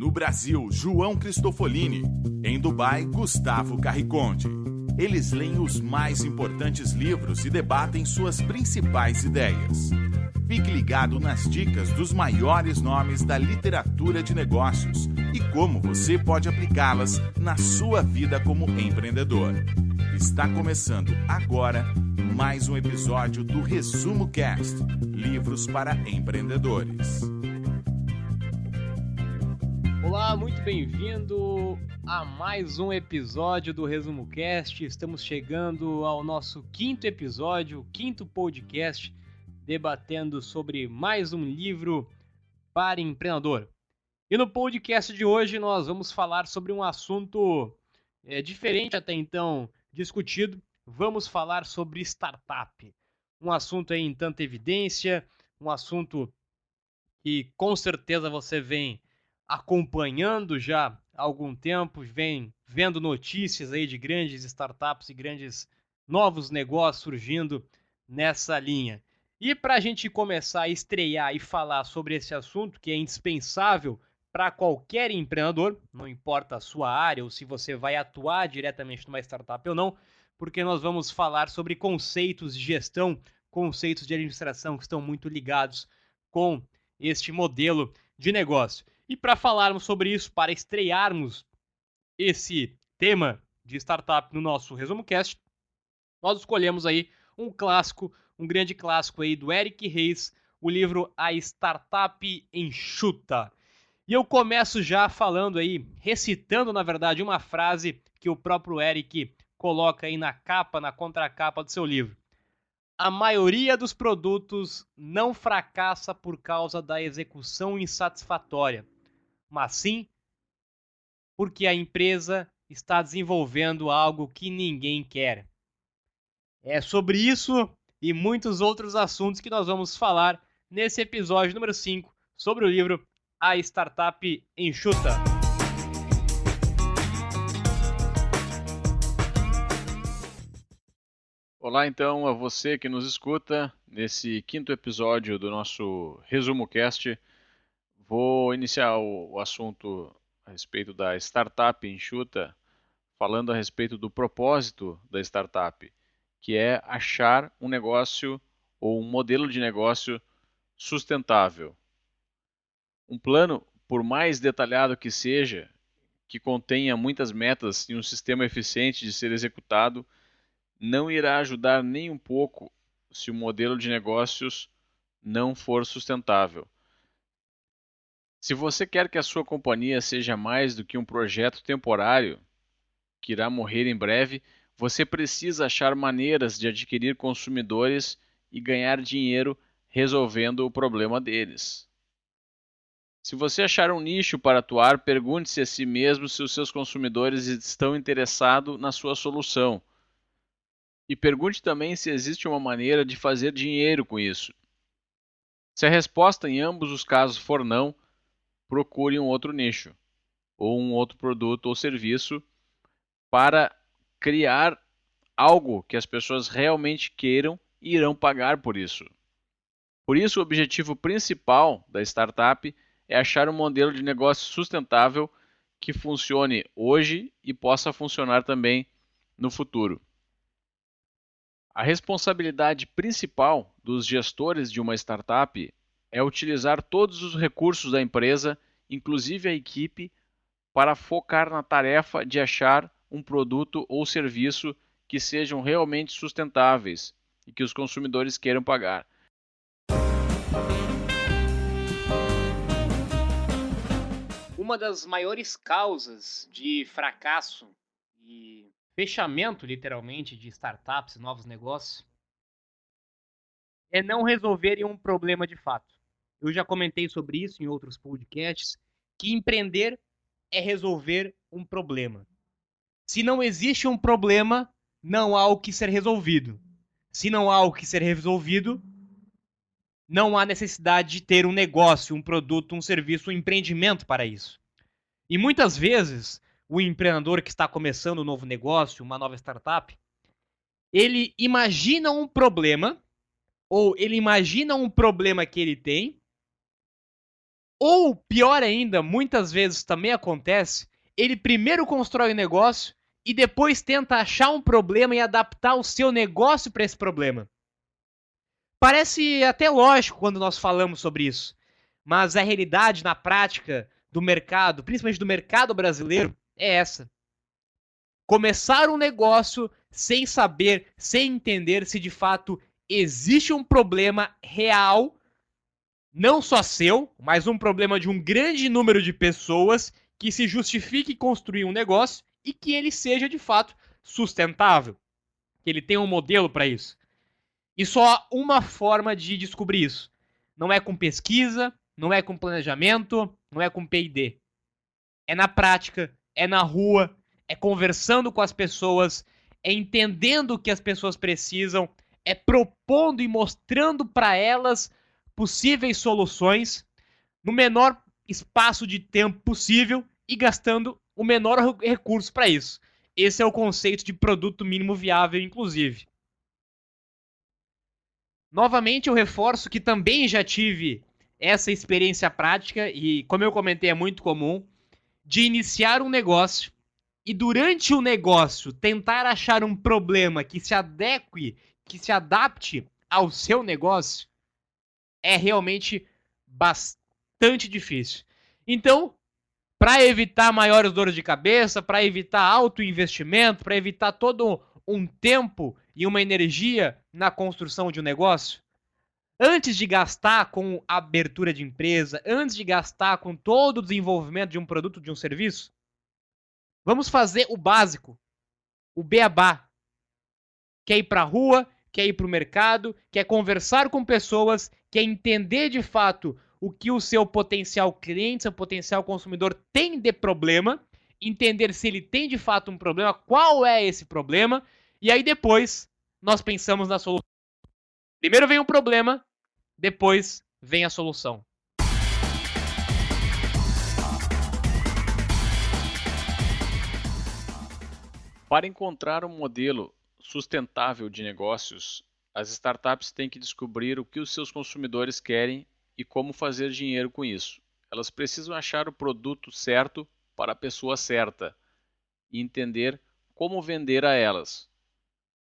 No Brasil, João Cristofolini. Em Dubai, Gustavo Carriconde. Eles leem os mais importantes livros e debatem suas principais ideias. Fique ligado nas dicas dos maiores nomes da literatura de negócios e como você pode aplicá-las na sua vida como empreendedor. Está começando agora mais um episódio do Resumo Cast, livros para empreendedores. Olá, muito bem-vindo a mais um episódio do Resumo Cast. Estamos chegando ao nosso quinto episódio, o quinto podcast, debatendo sobre mais um livro para empreendedor. E no podcast de hoje nós vamos falar sobre um assunto diferente até então discutido. Vamos falar sobre startup, um assunto aí em tanta evidência, um assunto que com certeza você vem acompanhando já há algum tempo, vem vendo notícias aí de grandes startups e grandes novos negócios surgindo nessa linha. E para a gente começar a estrear e falar sobre esse assunto, que é indispensável para qualquer empreendedor, não importa a sua área ou se você vai atuar diretamente numa startup ou não, porque nós vamos falar sobre conceitos de gestão, conceitos de administração que estão muito ligados com este modelo de negócio. E para falarmos sobre isso, para estrearmos esse tema de startup no nosso Resumo Cast, nós escolhemos aí um clássico, um grande clássico aí do Eric Ries, o livro A Startup Enxuta. E eu começo já falando aí, recitando na verdade uma frase que o próprio Eric coloca aí na capa, na contracapa do seu livro. A maioria dos produtos não fracassa por causa da execução insatisfatória, mas sim porque a empresa está desenvolvendo algo que ninguém quer. É sobre isso e muitos outros assuntos que nós vamos falar nesse episódio número 5 sobre o livro A Startup Enxuta. Olá então a você que nos escuta nesse quinto episódio do nosso Resumo Cast. Vou iniciar o assunto a respeito da startup enxuta, falando a respeito do propósito da startup, que é achar um negócio ou um modelo de negócio sustentável. Um plano, por mais detalhado que seja, que contenha muitas metas e um sistema eficiente de ser executado, não irá ajudar nem um pouco se o modelo de negócios não for sustentável. Se você quer que a sua companhia seja mais do que um projeto temporário, que irá morrer em breve, você precisa achar maneiras de adquirir consumidores e ganhar dinheiro resolvendo o problema deles. Se você achar um nicho para atuar, pergunte-se a si mesmo se os seus consumidores estão interessados na sua solução. E pergunte também se existe uma maneira de fazer dinheiro com isso. Se a resposta em ambos os casos for não, procure um outro nicho, ou um outro produto ou serviço para criar algo que as pessoas realmente queiram e irão pagar por isso. Por isso, o objetivo principal da startup é achar um modelo de negócio sustentável que funcione hoje e possa funcionar também no futuro. A responsabilidade principal dos gestores de uma startup é utilizar todos os recursos da empresa, inclusive a equipe, para focar na tarefa de achar um produto ou serviço que sejam realmente sustentáveis e que os consumidores queiram pagar. Uma das maiores causas de fracasso e fechamento, literalmente, de startups e novos negócios é não resolverem um problema de fato. Eu já comentei sobre isso em outros podcasts, que empreender é resolver um problema. Se não existe um problema, não há o que ser resolvido. Se não há o que ser resolvido, não há necessidade de ter um negócio, um produto, um serviço, um empreendimento para isso. E muitas vezes, o empreendedor que está começando um novo negócio, uma nova startup, ele imagina um problema, ou ele imagina um problema que ele tem, Ou, pior ainda, muitas vezes também acontece, ele primeiro constrói o negócio e depois tenta achar um problema e adaptar o seu negócio para esse problema. Parece até lógico quando nós falamos sobre isso, mas a realidade na prática do mercado, principalmente do mercado brasileiro, é essa. Começar um negócio sem saber, sem entender se de fato existe um problema real, não só seu, mas um problema de um grande número de pessoas que se justifique construir um negócio e que ele seja de fato sustentável, que ele tenha um modelo para isso. E só há uma forma de descobrir isso. Não é com pesquisa, não é com planejamento, não é com P&D. É na prática, é na rua, é conversando com as pessoas, é entendendo o que as pessoas precisam, é propondo e mostrando para elas possíveis soluções no menor espaço de tempo possível e gastando o menor recurso para isso. Esse é o conceito de produto mínimo viável, inclusive. Novamente, eu reforço que também já tive essa experiência prática e, como eu comentei, é muito comum de iniciar um negócio e durante o negócio tentar achar um problema que se adeque, que se adapte ao seu negócio é realmente bastante difícil. Então, para evitar maiores dores de cabeça, para evitar alto investimento, para evitar todo um tempo e uma energia na construção de um negócio, antes de gastar com a abertura de empresa, antes de gastar com todo o desenvolvimento de um produto, de um serviço, vamos fazer o básico, o beabá. Quer ir para a rua, quer ir para o mercado, quer conversar com pessoas, quer entender de fato o que o seu potencial cliente, seu potencial consumidor tem de problema, entender se ele tem de fato um problema, qual é esse problema, e aí depois nós pensamos na solução. Primeiro vem o problema, depois vem a solução. Para encontrar um modelo sustentável de negócios, as startups têm que descobrir o que os seus consumidores querem e como fazer dinheiro com isso. Elas precisam achar o produto certo para a pessoa certa e entender como vender a elas.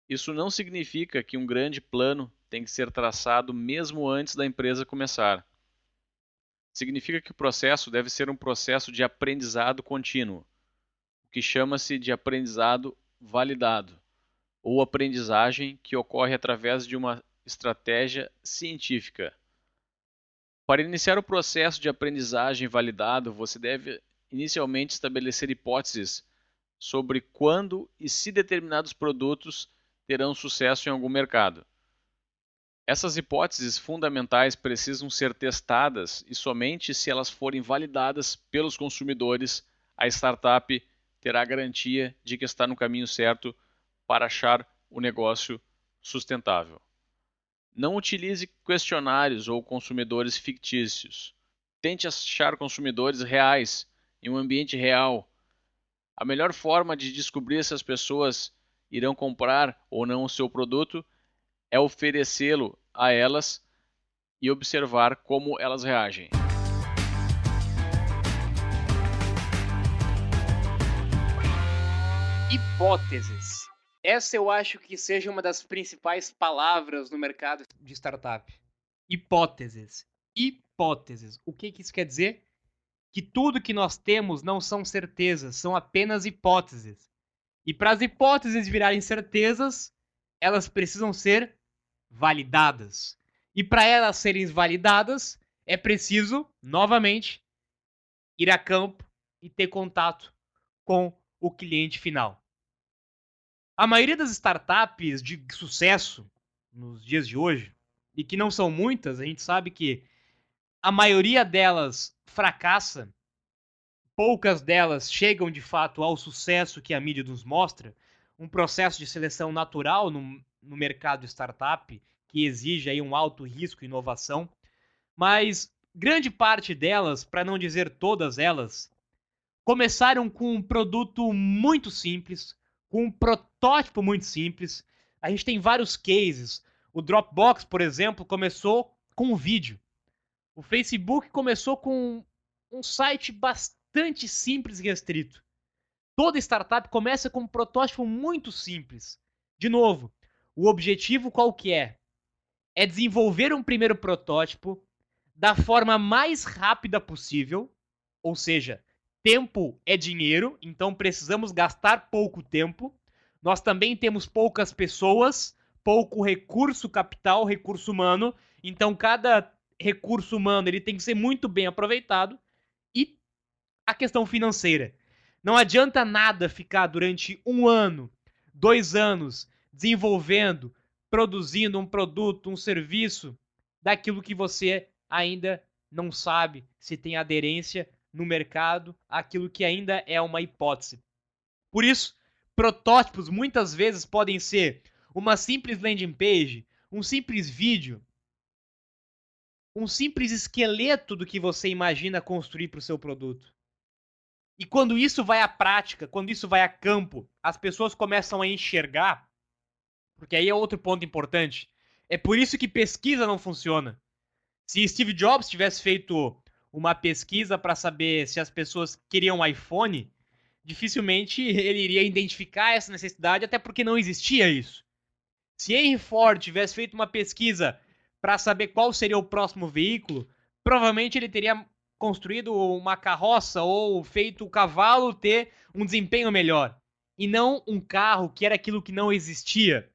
Isso não significa que um grande plano tem que ser traçado mesmo antes da empresa começar. Significa que o processo deve ser um processo de aprendizado contínuo, o que chama-se de aprendizado validado, ou aprendizagem que ocorre através de uma estratégia científica. Para iniciar o processo de aprendizagem validado, você deve inicialmente estabelecer hipóteses sobre quando e se determinados produtos terão sucesso em algum mercado. Essas hipóteses fundamentais precisam ser testadas e somente se elas forem validadas pelos consumidores, a startup terá a garantia de que está no caminho certo para achar o negócio sustentável. Não utilize questionários ou consumidores fictícios. Tente achar consumidores reais em um ambiente real. A melhor forma de descobrir se as pessoas irão comprar ou não o seu produto é oferecê-lo a elas e observar como elas reagem. Hipóteses. Essa eu acho que seja uma das principais palavras no mercado de startup. Hipóteses. Hipóteses. O que isso quer dizer? Que tudo que nós temos não são certezas, são apenas hipóteses. E para as hipóteses virarem certezas, elas precisam ser validadas. E para elas serem validadas, é preciso, novamente, ir a campo e ter contato com o cliente final. A maioria das startups de sucesso nos dias de hoje, e que não são muitas, a gente sabe que a maioria delas fracassa, poucas delas chegam de fato ao sucesso que a mídia nos mostra, um processo de seleção natural no mercado startup, que exige aí um alto risco e inovação, mas grande parte delas, para não dizer todas elas, começaram com um produto muito simples, com um protótipo muito simples. A gente tem vários cases. O Dropbox, por exemplo, começou com um vídeo. O Facebook começou com um site bastante simples e restrito. Toda startup começa com um protótipo muito simples. De novo, o objetivo qual que é? É desenvolver um primeiro protótipo da forma mais rápida possível, ou seja, tempo é dinheiro, então precisamos gastar pouco tempo. Nós também temos poucas pessoas, pouco recurso capital, recurso humano, então cada recurso humano ele tem que ser muito bem aproveitado. E a questão financeira. Não adianta nada ficar durante 1 ano, 2 anos, desenvolvendo, produzindo um produto, um serviço, daquilo que você ainda não sabe se tem aderência no mercado, aquilo que ainda é uma hipótese. Por isso, protótipos muitas vezes podem ser uma simples landing page, um simples vídeo, um simples esqueleto do que você imagina construir para o seu produto. E quando isso vai à prática, quando isso vai a campo, as pessoas começam a enxergar, porque aí é outro ponto importante. É por isso que pesquisa não funciona. Se Steve Jobs tivesse feito uma pesquisa para saber se as pessoas queriam um iPhone, dificilmente ele iria identificar essa necessidade, até porque não existia isso. Se Henry Ford tivesse feito uma pesquisa para saber qual seria o próximo veículo, provavelmente ele teria construído uma carroça ou feito o cavalo ter um desempenho melhor. E não um carro que era aquilo que não existia.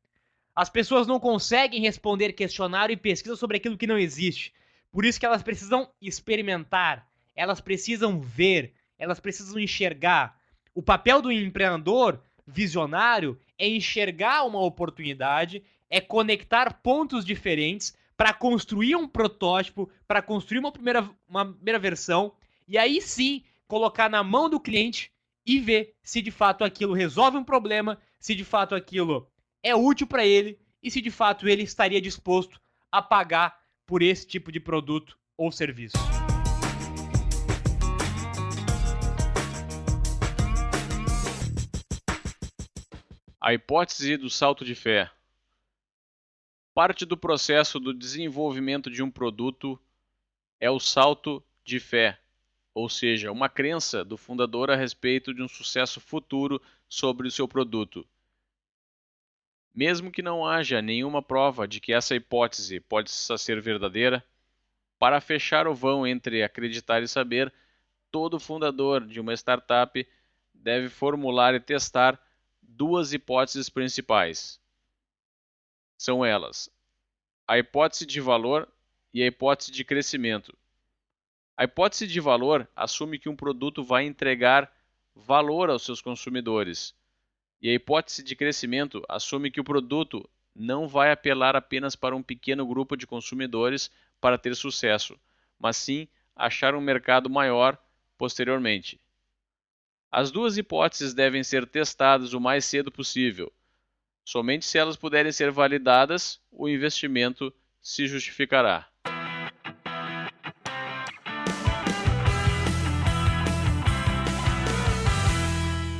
As pessoas não conseguem responder questionário e pesquisa sobre aquilo que não existe. Por isso que elas precisam experimentar, elas precisam ver, elas precisam enxergar. O papel do empreendedor visionário é enxergar uma oportunidade, é conectar pontos diferentes para construir um protótipo, para construir uma primeira versão, e aí sim colocar na mão do cliente e ver se de fato aquilo resolve um problema, se de fato aquilo é útil para ele e se de fato ele estaria disposto a pagar por esse tipo de produto ou serviço. A hipótese do salto de fé. Parte do processo do desenvolvimento de um produto é o salto de fé, ou seja, uma crença do fundador a respeito de um sucesso futuro sobre o seu produto. Mesmo que não haja nenhuma prova de que essa hipótese pode ser verdadeira, para fechar o vão entre acreditar e saber, todo fundador de uma startup deve formular e testar 2 hipóteses principais. São elas: a hipótese de valor e a hipótese de crescimento. A hipótese de valor assume que um produto vai entregar valor aos seus consumidores. E a hipótese de crescimento assume que o produto não vai apelar apenas para um pequeno grupo de consumidores para ter sucesso, mas sim achar um mercado maior posteriormente. As 2 hipóteses devem ser testadas o mais cedo possível. Somente se elas puderem ser validadas, o investimento se justificará.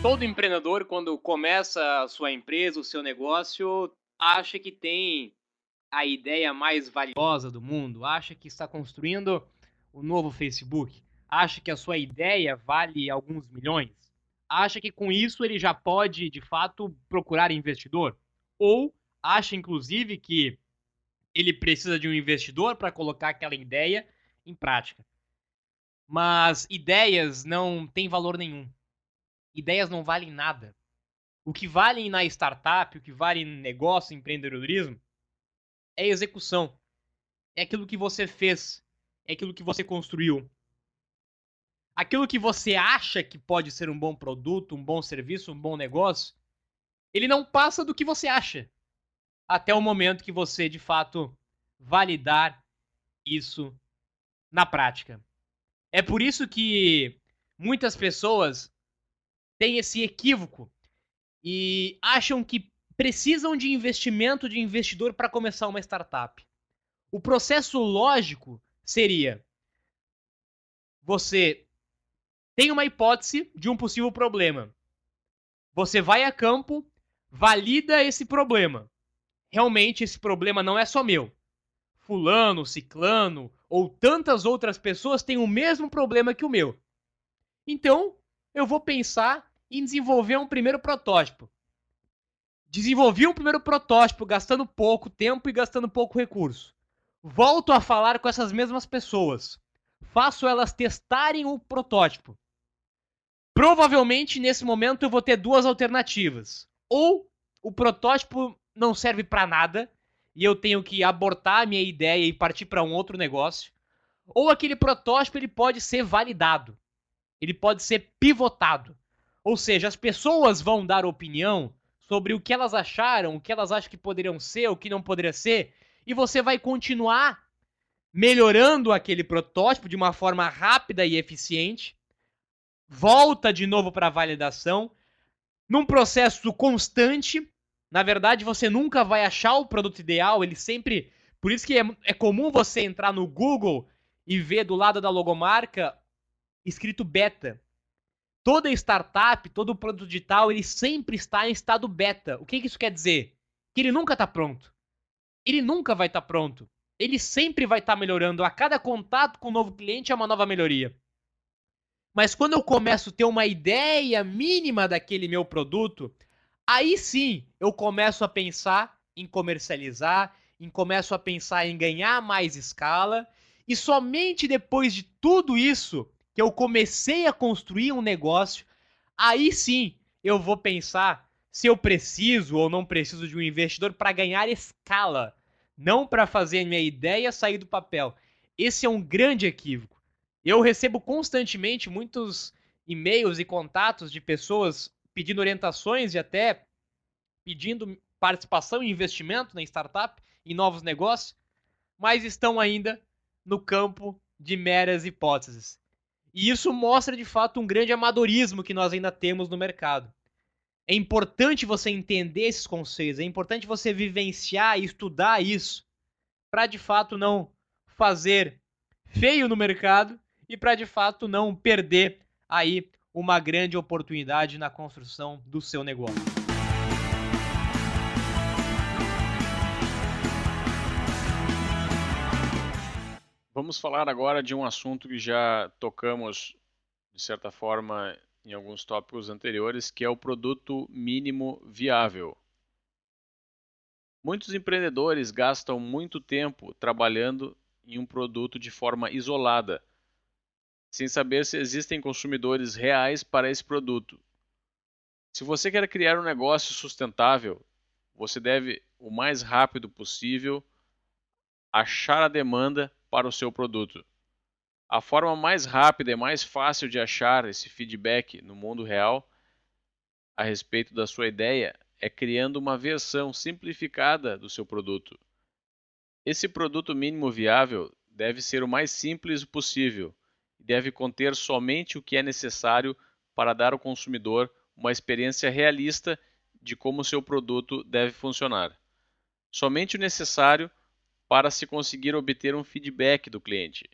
Todo empreendedor, quando começa a sua empresa, o seu negócio, acha que tem a ideia mais valiosa do mundo, acha que está construindo o novo Facebook, acha que a sua ideia vale alguns milhões, acha que com isso ele já pode, de fato, procurar investidor, ou acha, inclusive, que ele precisa de um investidor para colocar aquela ideia em prática. Mas ideias não têm valor nenhum. Ideias não valem nada. O que vale na startup, o que vale no negócio, empreendedorismo, é execução. É aquilo que você fez. É aquilo que você construiu. Aquilo que você acha que pode ser um bom produto, um bom serviço, um bom negócio, ele não passa do que você acha. Até o momento que você, de fato, validar isso na prática. É por isso que muitas pessoas têm esse equívoco e acham que precisam de investimento de investidor para começar uma startup. O processo lógico seria: você tem uma hipótese de um possível problema. Você vai a campo, valida esse problema. Realmente esse problema não é só meu. fulano, ciclano ou tantas outras pessoas têm o mesmo problema que o meu. Então, eu vou pensar em desenvolver um primeiro protótipo. Desenvolvi um primeiro protótipo gastando pouco tempo e gastando pouco recurso. Volto a falar com essas mesmas pessoas. Faço elas testarem o protótipo. Provavelmente, nesse momento, eu vou ter duas alternativas. Ou o protótipo não serve para nada e eu tenho que abortar a minha ideia e partir para um outro negócio. Ou aquele protótipo ele pode ser validado. Ele pode ser pivotado. Ou seja, as pessoas vão dar opinião sobre o que elas acharam, o que elas acham que poderiam ser, o que não poderia ser, e você vai continuar melhorando aquele protótipo de uma forma rápida e eficiente, volta de novo para a validação, num processo constante. Na verdade, você nunca vai achar o produto ideal, ele sempre... Por isso que é comum você entrar no Google e ver do lado da logomarca escrito beta. Toda startup, todo produto digital, ele sempre está em estado beta. O que isso quer dizer? Que ele nunca está pronto. Ele nunca vai estar pronto. Ele sempre vai estar melhorando. A cada contato com um novo cliente é uma nova melhoria. Mas quando eu começo a ter uma ideia mínima daquele meu produto, aí sim eu começo a pensar em comercializar, começo a pensar em ganhar mais escala, e somente depois de tudo isso que eu comecei a construir um negócio, aí sim eu vou pensar se eu preciso ou não preciso de um investidor para ganhar escala, não para fazer minha ideia sair do papel. Esse é um grande equívoco. Eu recebo constantemente muitos e-mails e contatos de pessoas pedindo orientações e até pedindo participação e investimento na startup, em novos negócios, mas estão ainda no campo de meras hipóteses. E isso mostra, de fato, um grande amadorismo que nós ainda temos no mercado. É importante você entender esses conceitos, é importante você vivenciar e estudar isso para, de fato, não fazer feio no mercado e para, de fato, não perder aí uma grande oportunidade na construção do seu negócio. Vamos falar agora de um assunto que já tocamos, de certa forma, em alguns tópicos anteriores, que é o produto mínimo viável. Muitos empreendedores gastam muito tempo trabalhando em um produto de forma isolada, sem saber se existem consumidores reais para esse produto. Se você quer criar um negócio sustentável, você deve, o mais rápido possível, achar a demanda para o seu produto. A forma mais rápida e mais fácil de achar esse feedback no mundo real a respeito da sua ideia é criando uma versão simplificada do seu produto. Esse produto mínimo viável deve ser o mais simples possível e deve conter somente o que é necessário para dar ao consumidor uma experiência realista de como o seu produto deve funcionar. Somente o necessário para se conseguir obter um feedback do cliente.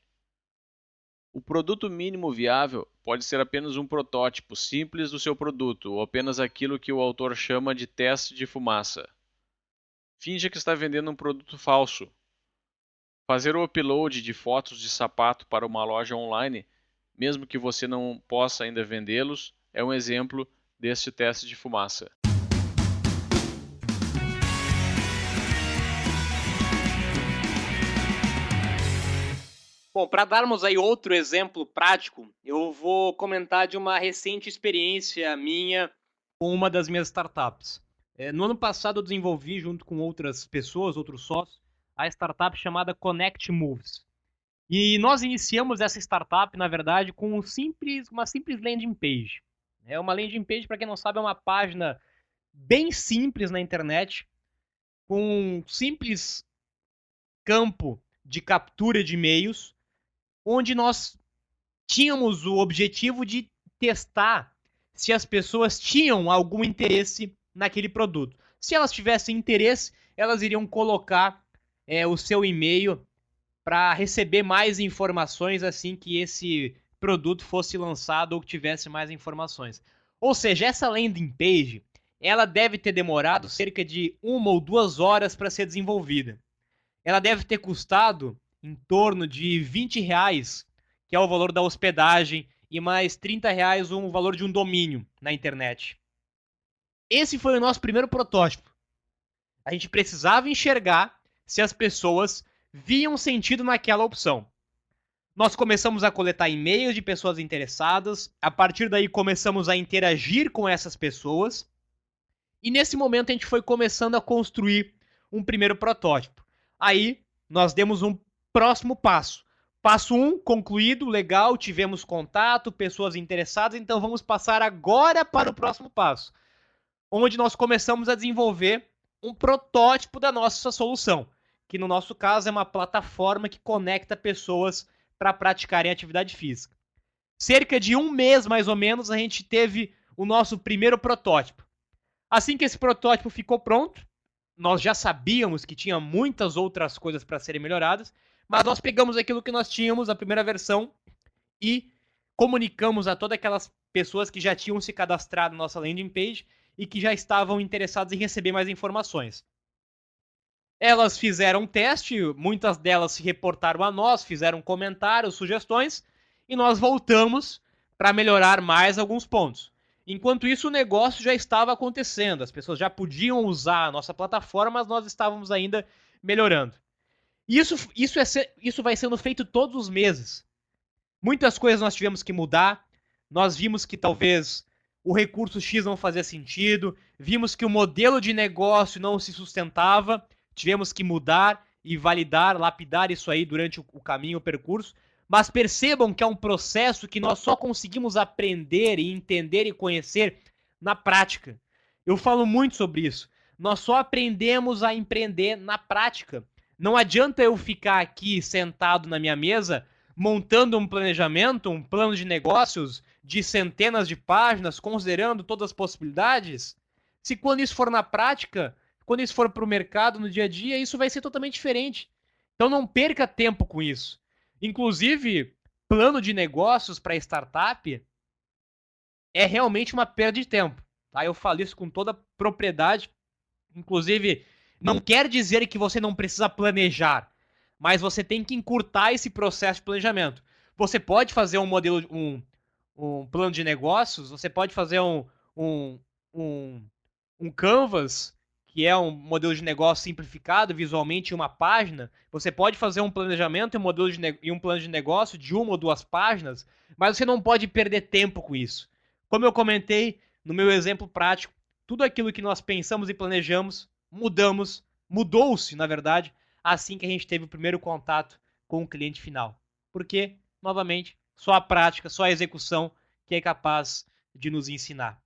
O produto mínimo viável pode ser apenas um protótipo simples do seu produto ou apenas aquilo que o autor chama de teste de fumaça. Finja que está vendendo um produto falso. Fazer o upload de fotos de sapato para uma loja online, mesmo que você não possa ainda vendê-los, é um exemplo deste teste de fumaça. Bom, para darmos aí outro exemplo prático, eu vou comentar de uma recente experiência minha com uma das minhas startups. No ano passado eu desenvolvi, junto com outras pessoas, outros sócios, a startup chamada Connect Moves. E nós iniciamos essa startup, na verdade, com uma simples landing page. Uma landing page, para quem não sabe, é uma página bem simples na internet, com um simples campo de captura de e-mails, onde nós tínhamos o objetivo de testar se as pessoas tinham algum interesse naquele produto. Se elas tivessem interesse, elas iriam colocar o seu e-mail para receber mais informações assim que esse produto fosse lançado ou que tivesse mais informações. Ou seja, essa landing page, ela deve ter demorado cerca de 1 ou 2 horas para ser desenvolvida. ela deve ter custado em torno de R$ 20, que é o valor da hospedagem, e mais R$ 30 o valor de um domínio na internet. Esse foi o nosso primeiro protótipo. A gente precisava enxergar se as pessoas viam sentido naquela opção. Nós começamos a coletar e-mails de pessoas interessadas, a partir daí começamos a interagir com essas pessoas, e nesse momento a gente foi começando a construir um primeiro protótipo. Aí nós demos um próximo passo. Passo 1, concluído, legal, tivemos contato, pessoas interessadas, então vamos passar agora para o próximo passo, onde nós começamos a desenvolver um protótipo da nossa solução, que no nosso caso é uma plataforma que conecta pessoas para praticarem atividade física. Cerca de um mês, mais ou menos, a gente teve o nosso primeiro protótipo. Assim que esse protótipo ficou pronto, nós já sabíamos que tinha muitas outras coisas para serem melhoradas, mas nós pegamos aquilo que nós tínhamos, a primeira versão, e comunicamos a todas aquelas pessoas que já tinham se cadastrado na nossa landing page e que já estavam interessadas em receber mais informações. Elas fizeram um teste, muitas delas se reportaram a nós, fizeram comentários, sugestões, e nós voltamos para melhorar mais alguns pontos. Enquanto isso, o negócio já estava acontecendo, as pessoas já podiam usar a nossa plataforma, mas nós estávamos ainda melhorando. Isso vai sendo feito todos os meses. Muitas coisas nós tivemos que mudar, nós vimos que talvez o recurso X não fazia sentido, vimos que o modelo de negócio não se sustentava, tivemos que mudar e validar, lapidar isso aí durante o caminho, o percurso, mas percebam que é um processo que nós só conseguimos aprender e entender e conhecer na prática. Eu falo muito sobre isso. Nós só aprendemos a empreender na prática. Não adianta eu ficar aqui sentado na minha mesa montando um planejamento, um plano de negócios de centenas de páginas, considerando todas as possibilidades, se quando isso for na prática, quando isso for para o mercado no dia a dia, isso vai ser totalmente diferente. Então não perca tempo com isso. Inclusive, plano de negócios para startup é realmente uma perda de tempo. Tá? Eu falo isso com toda propriedade. Inclusive, não quer dizer que você não precisa planejar, mas você tem que encurtar esse processo de planejamento. Você pode fazer um modelo, um plano de negócios, você pode fazer um Canvas, que é um modelo de negócio simplificado visualmente em uma página. Você pode fazer um planejamento e um plano de negócio de 1 ou 2 páginas, mas você não pode perder tempo com isso. Como eu comentei no meu exemplo prático, tudo aquilo que nós pensamos e planejamos, mudou-se, na verdade, assim que a gente teve o primeiro contato com o cliente final. Porque, novamente, só a prática, só a execução que é capaz de nos ensinar.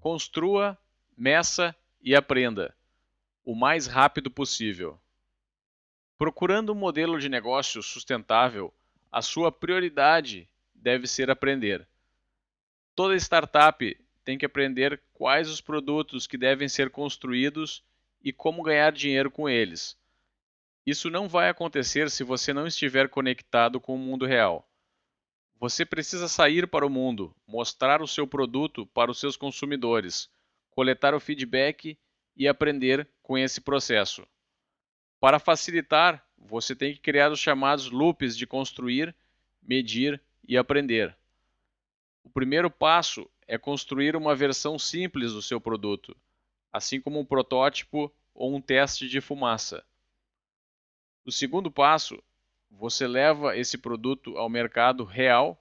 Construa, meça e aprenda o mais rápido possível. Procurando um modelo de negócio sustentável, a sua prioridade deve ser aprender. Toda startup tem que aprender quais os produtos que devem ser construídos e como ganhar dinheiro com eles. Isso não vai acontecer se você não estiver conectado com o mundo real. Você precisa sair para o mundo, mostrar o seu produto para os seus consumidores, coletar o feedback e aprender com esse processo. Para facilitar, você tem que criar os chamados loops de construir, medir e aprender. O primeiro passo é construir uma versão simples do seu produto, assim como um protótipo ou um teste de fumaça. O segundo passo, você leva esse produto ao mercado real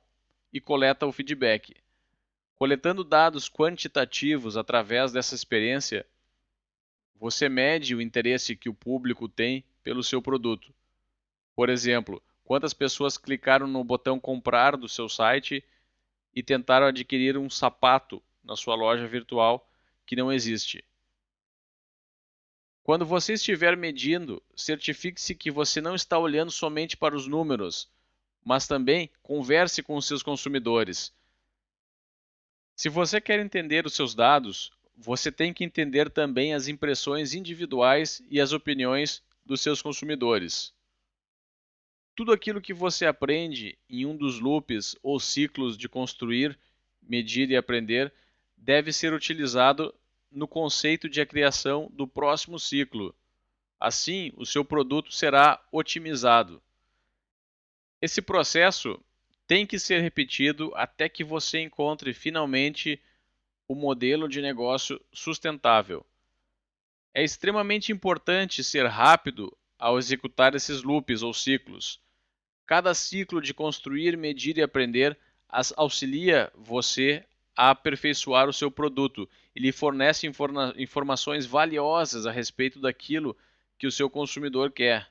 e coleta o feedback. Coletando dados quantitativos através dessa experiência, você mede o interesse que o público tem pelo seu produto. Por exemplo, quantas pessoas clicaram no botão comprar do seu site e tentaram adquirir um sapato na sua loja virtual que não existe. Quando você estiver medindo, certifique-se que você não está olhando somente para os números, mas também converse com os seus consumidores. Se você quer entender os seus dados, você tem que entender também as impressões individuais e as opiniões dos seus consumidores. Tudo aquilo que você aprende em um dos loops ou ciclos de construir, medir e aprender deve ser utilizado no conceito de a criação do próximo ciclo. Assim, o seu produto será otimizado. Esse processo tem que ser repetido até que você encontre finalmente o modelo de negócio sustentável. É extremamente importante ser rápido ao executar esses loops ou ciclos. Cada ciclo de construir, medir e aprender auxilia você a aperfeiçoar o seu produto e lhe fornece informações valiosas a respeito daquilo que o seu consumidor quer.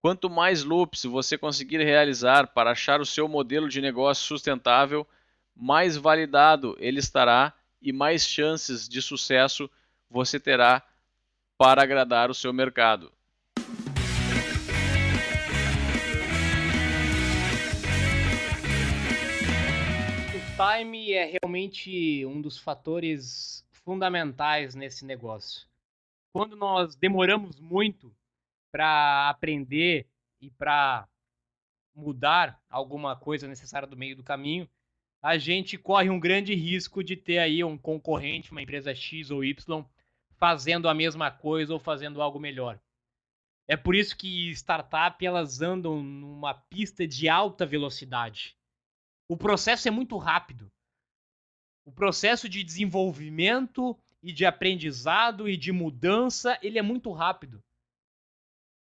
Quanto mais loops você conseguir realizar para achar o seu modelo de negócio sustentável, mais validado ele estará e mais chances de sucesso você terá para agradar o seu mercado. O time é realmente um dos fatores fundamentais nesse negócio. Quando nós demoramos muito para aprender e para mudar alguma coisa necessária do meio do caminho, a gente corre um grande risco de ter aí um concorrente, uma empresa X ou Y, fazendo a mesma coisa ou fazendo algo melhor. É por isso que startups elas andam numa pista de alta velocidade. O processo é muito rápido. O processo de desenvolvimento e de aprendizado e de mudança, ele é muito rápido.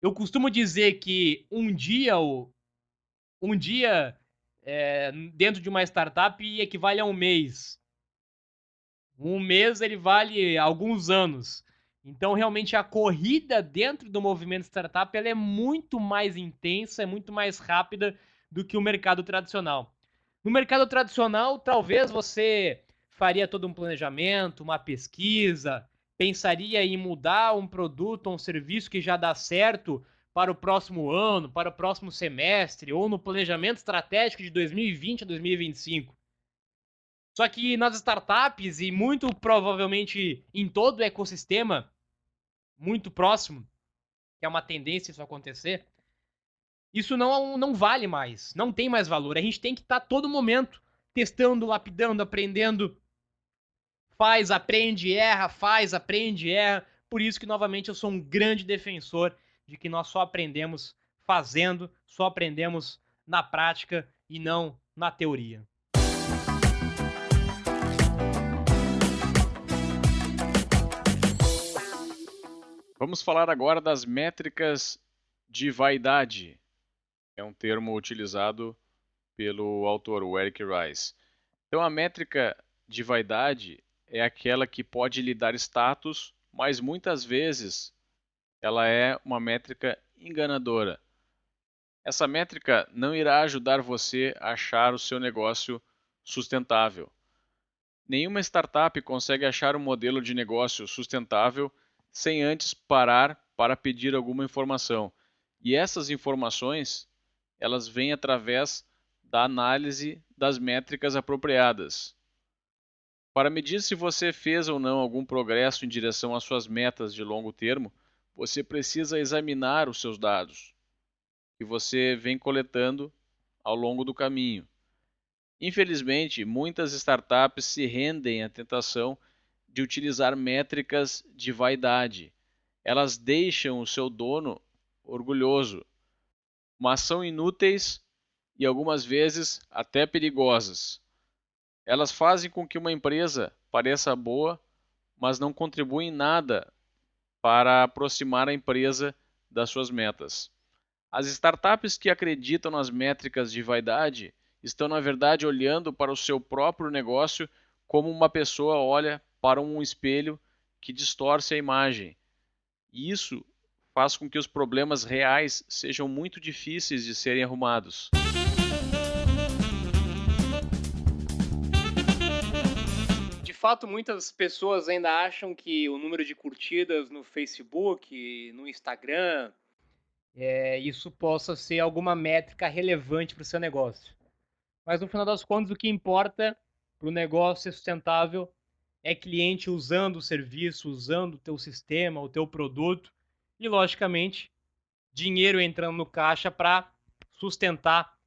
Eu costumo dizer que um dia dentro de uma startup equivale a um mês. Um mês ele vale alguns anos. Então, realmente, a corrida dentro do movimento startup ela é muito mais intensa, é muito mais rápida do que o mercado tradicional. No mercado tradicional, talvez você faria todo um planejamento, uma pesquisa, pensaria em mudar um produto ou um serviço que já dá certo para o próximo ano, para o próximo semestre, ou no planejamento estratégico de 2020 a 2025. Só que nas startups, e muito provavelmente em todo o ecossistema, muito próximo, que é uma tendência isso acontecer, isso não vale mais, não tem mais valor. A gente tem que estar todo momento testando, lapidando, aprendendo. Faz, aprende, erra, faz, aprende, erra. Por isso que, novamente, eu sou um grande defensor de que nós só aprendemos fazendo, só aprendemos na prática e não na teoria. Vamos falar agora das métricas de vaidade. É um termo utilizado pelo autor, o Eric Rice. Então, a métrica de vaidade é aquela que pode lhe dar status, mas muitas vezes ela é uma métrica enganadora. Essa métrica não irá ajudar você a achar o seu negócio sustentável. Nenhuma startup consegue achar um modelo de negócio sustentável sem antes parar para pedir alguma informação. E essas informações, elas vêm através da análise das métricas apropriadas. Para medir se você fez ou não algum progresso em direção às suas metas de longo termo, você precisa examinar os seus dados que você vem coletando ao longo do caminho. Infelizmente, muitas startups se rendem à tentação de utilizar métricas de vaidade. Elas deixam o seu dono orgulhoso, mas são inúteis e algumas vezes até perigosas. Elas fazem com que uma empresa pareça boa, mas não contribuem em nada para aproximar a empresa das suas metas. As startups que acreditam nas métricas de vaidade estão, na verdade, olhando para o seu próprio negócio como uma pessoa olha para um espelho que distorce a imagem. E isso faz com que os problemas reais sejam muito difíceis de serem arrumados. De fato, muitas pessoas ainda acham que o número de curtidas no Facebook, no Instagram, isso possa ser alguma métrica relevante para o seu negócio. Mas no final das contas, o que importa para o negócio ser sustentável é cliente usando o serviço, usando o teu sistema, o teu produto e, logicamente, dinheiro entrando no caixa para sustentar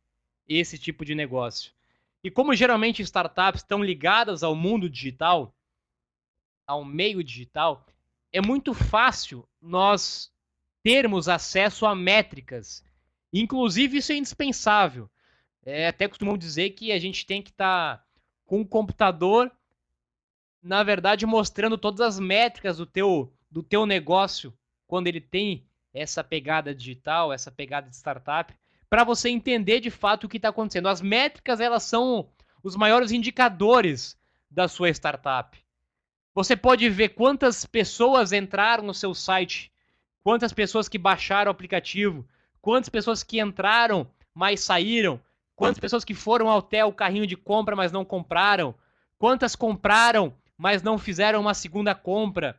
esse tipo de negócio. E como geralmente startups estão ligadas ao mundo digital, ao meio digital, é muito fácil nós termos acesso a métricas. Inclusive, isso é indispensável. Até costumam dizer que a gente tem que estar com o computador, na verdade, mostrando todas as métricas do teu negócio, quando ele tem essa pegada digital, essa pegada de startup, para você entender de fato o que está acontecendo. As métricas, elas são os maiores indicadores da sua startup. Você pode ver quantas pessoas entraram no seu site, quantas pessoas que baixaram o aplicativo, quantas pessoas que entraram, mas saíram, quantas pessoas que foram até o carrinho de compra, mas não compraram, quantas compraram, mas não fizeram uma segunda compra.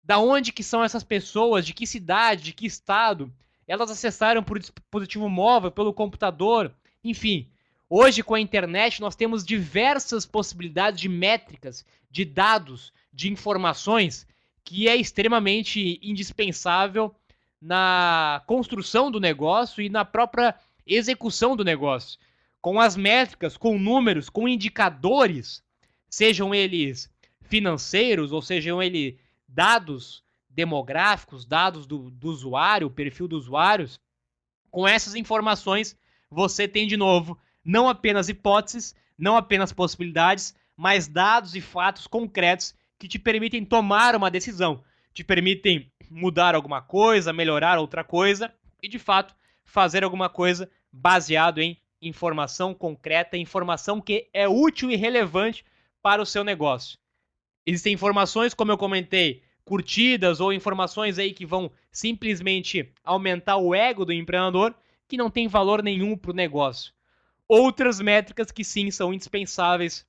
Da onde que são essas pessoas, de que cidade, de que estado, elas acessaram por dispositivo móvel, pelo computador, enfim. Hoje, com a internet, nós temos diversas possibilidades de métricas, de dados, de informações, que é extremamente indispensável na construção do negócio e na própria execução do negócio. Com as métricas, com números, com indicadores, sejam eles financeiros, ou sejam eles dados demográficos, dados do usuário, o perfil dos usuários, com essas informações você tem de novo não apenas hipóteses, não apenas possibilidades, mas dados e fatos concretos que te permitem tomar uma decisão, te permitem mudar alguma coisa, melhorar outra coisa e, de fato, fazer alguma coisa baseado em informação concreta, informação que é útil e relevante para o seu negócio. Existem informações, como eu comentei, curtidas ou informações aí que vão simplesmente aumentar o ego do empreendedor, que não tem valor nenhum para o negócio. Outras métricas que sim são indispensáveis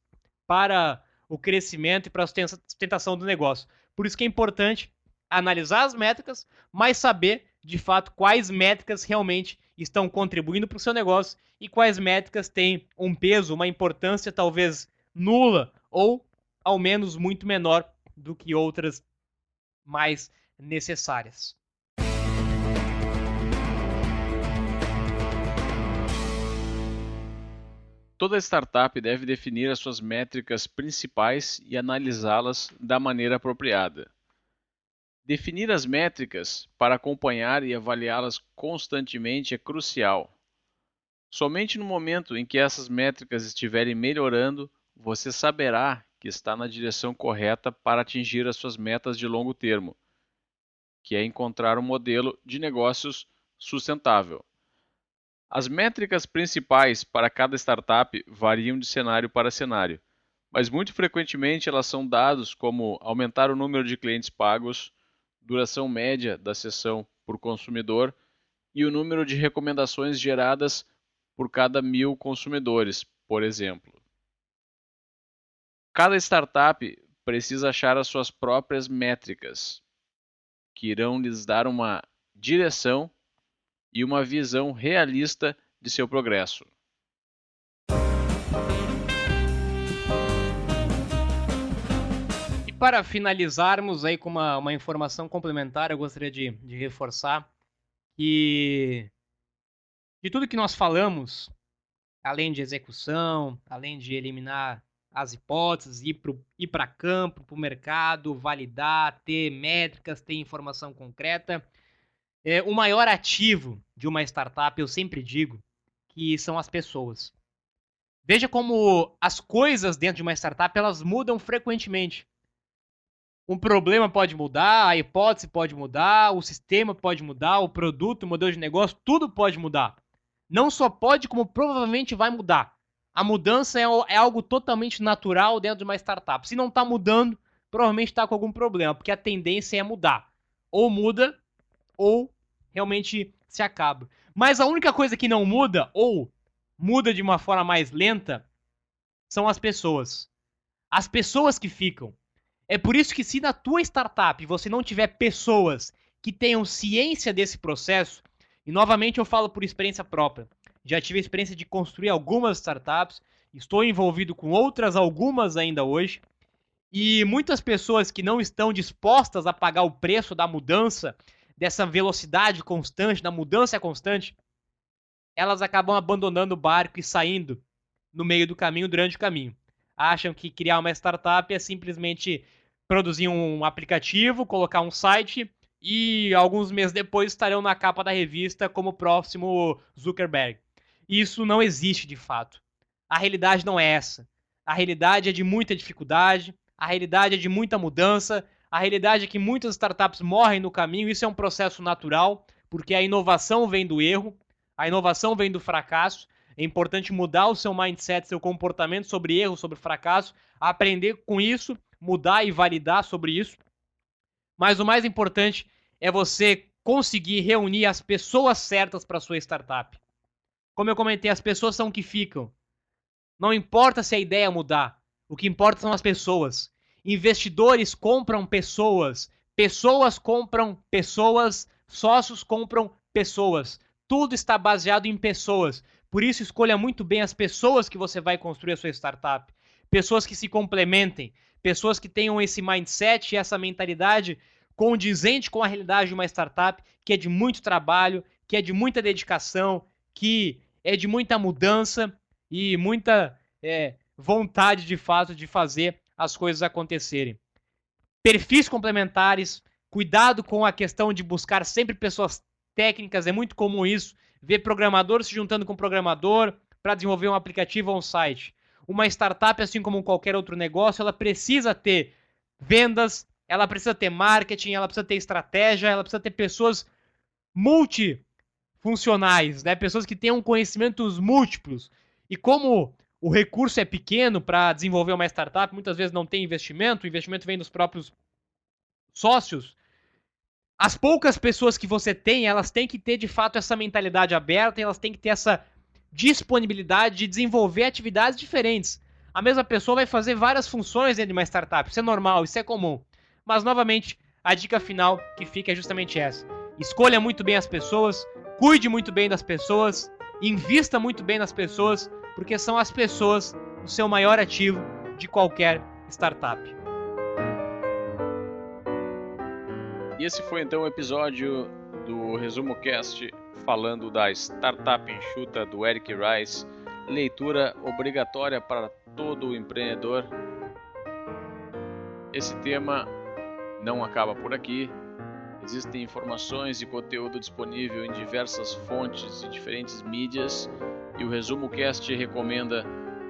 para o crescimento e para a sustentação do negócio. Por isso que é importante analisar as métricas, mas saber de fato quais métricas realmente estão contribuindo para o seu negócio e quais métricas têm um peso, uma importância talvez nula ou ao menos muito menor do que outras mais necessárias. Toda startup deve definir as suas métricas principais e analisá-las da maneira apropriada. Definir as métricas para acompanhar e avaliá-las constantemente é crucial. Somente no momento em que essas métricas estiverem melhorando, você saberá que está na direção correta para atingir as suas metas de longo termo, que é encontrar um modelo de negócios sustentável. As métricas principais para cada startup variam de cenário para cenário, mas muito frequentemente elas são dados como aumentar o número de clientes pagos, duração média da sessão por consumidor e o número de recomendações geradas por cada 1000 consumidores, por exemplo. Cada startup precisa achar as suas próprias métricas, que irão lhes dar uma direção e uma visão realista de seu progresso. E para finalizarmos aí com uma informação complementar, eu gostaria de reforçar que de tudo que nós falamos, além de execução, além de eliminar as hipóteses, ir para campo, para o mercado, validar, ter métricas, ter informação concreta, o maior ativo de uma startup, eu sempre digo, que são as pessoas. Veja como as coisas dentro de uma startup, elas mudam frequentemente. Um problema pode mudar, a hipótese pode mudar, o sistema pode mudar, o produto, o modelo de negócio, tudo pode mudar. Não só pode, como provavelmente vai mudar. A mudança é algo totalmente natural dentro de uma startup. Se não está mudando, provavelmente está com algum problema, porque a tendência é mudar. Ou muda, ou realmente se acaba. Mas a única coisa que não muda, ou muda de uma forma mais lenta, são as pessoas. As pessoas que ficam. É por isso que se na tua startup você não tiver pessoas que tenham ciência desse processo, e novamente eu falo por experiência própria, já tive a experiência de construir algumas startups, estou envolvido com outras, algumas ainda hoje, e muitas pessoas que não estão dispostas a pagar o preço da mudança, dessa velocidade constante, da mudança constante, elas acabam abandonando o barco e saindo no meio do caminho, durante o caminho. Acham que criar uma startup é simplesmente produzir um aplicativo, colocar um site e alguns meses depois estarão na capa da revista como o próximo Zuckerberg. Isso não existe de fato. A realidade não é essa. A realidade é de muita dificuldade, a realidade é de muita mudança, a realidade é que muitas startups morrem no caminho, isso é um processo natural, porque a inovação vem do erro, a inovação vem do fracasso. É importante mudar o seu mindset, seu comportamento sobre erro, sobre fracasso, aprender com isso, mudar e validar sobre isso. Mas o mais importante é você conseguir reunir as pessoas certas para a sua startup. Como eu comentei, as pessoas são que ficam. Não importa se a ideia mudar, o que importa são as pessoas. Investidores compram pessoas, pessoas compram pessoas, sócios compram pessoas. Tudo está baseado em pessoas. Por isso, escolha muito bem as pessoas que você vai construir a sua startup. Pessoas que se complementem, pessoas que tenham esse mindset e essa mentalidade condizente com a realidade de uma startup, que é de muito trabalho, que é de muita dedicação, que é de muita mudança e muita vontade, de fato, de fazer as coisas acontecerem. Perfis complementares, cuidado com a questão de buscar sempre pessoas técnicas, é muito comum isso, ver programador se juntando com programador para desenvolver um aplicativo ou um site. Uma startup, assim como qualquer outro negócio, ela precisa ter vendas, ela precisa ter marketing, ela precisa ter estratégia, ela precisa ter pessoas multifuncionais, né? Pessoas que tenham conhecimentos múltiplos. E como o recurso é pequeno para desenvolver uma startup, muitas vezes não tem investimento, o investimento vem dos próprios sócios. As poucas pessoas que você tem, elas têm que ter de fato essa mentalidade aberta, elas têm que ter essa disponibilidade de desenvolver atividades diferentes. A mesma pessoa vai fazer várias funções dentro de uma startup, isso é normal, isso é comum. Mas, novamente, a dica final que fica é justamente essa. Escolha muito bem as pessoas, cuide muito bem das pessoas, invista muito bem nas pessoas, porque são as pessoas o seu maior ativo de qualquer startup. E esse foi então o episódio do Resumo Cast falando da Startup Enxuta do Eric Rice, leitura obrigatória para todo empreendedor. Esse tema não acaba por aqui. Existem informações e conteúdo disponível em diversas fontes e diferentes mídias, e o Resumo Cast recomenda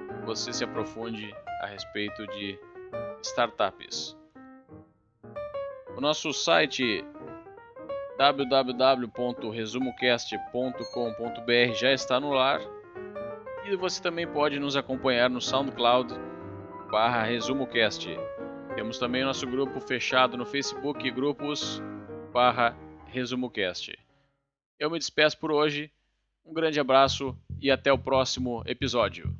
que você se aprofunde a respeito de startups. O nosso site www.resumocast.com.br já está no ar, e você também pode nos acompanhar no SoundCloud/ResumoCast. Temos também o nosso grupo fechado no Facebook, grupos/ResumoCast. Eu me despeço por hoje, um grande abraço e até o próximo episódio.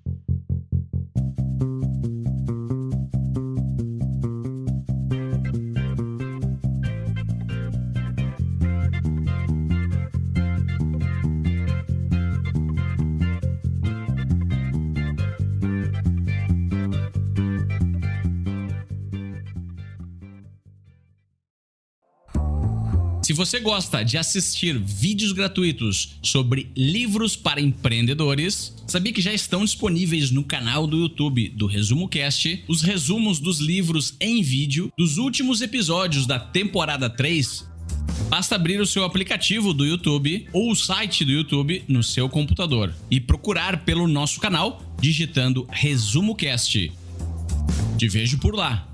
Se você gosta de assistir vídeos gratuitos sobre livros para empreendedores, sabia que já estão disponíveis no canal do YouTube do Resumo Cast os resumos dos livros em vídeo dos últimos episódios da temporada 3? Basta abrir o seu aplicativo do YouTube ou o site do YouTube no seu computador e procurar pelo nosso canal digitando Resumo Cast. Te vejo por lá.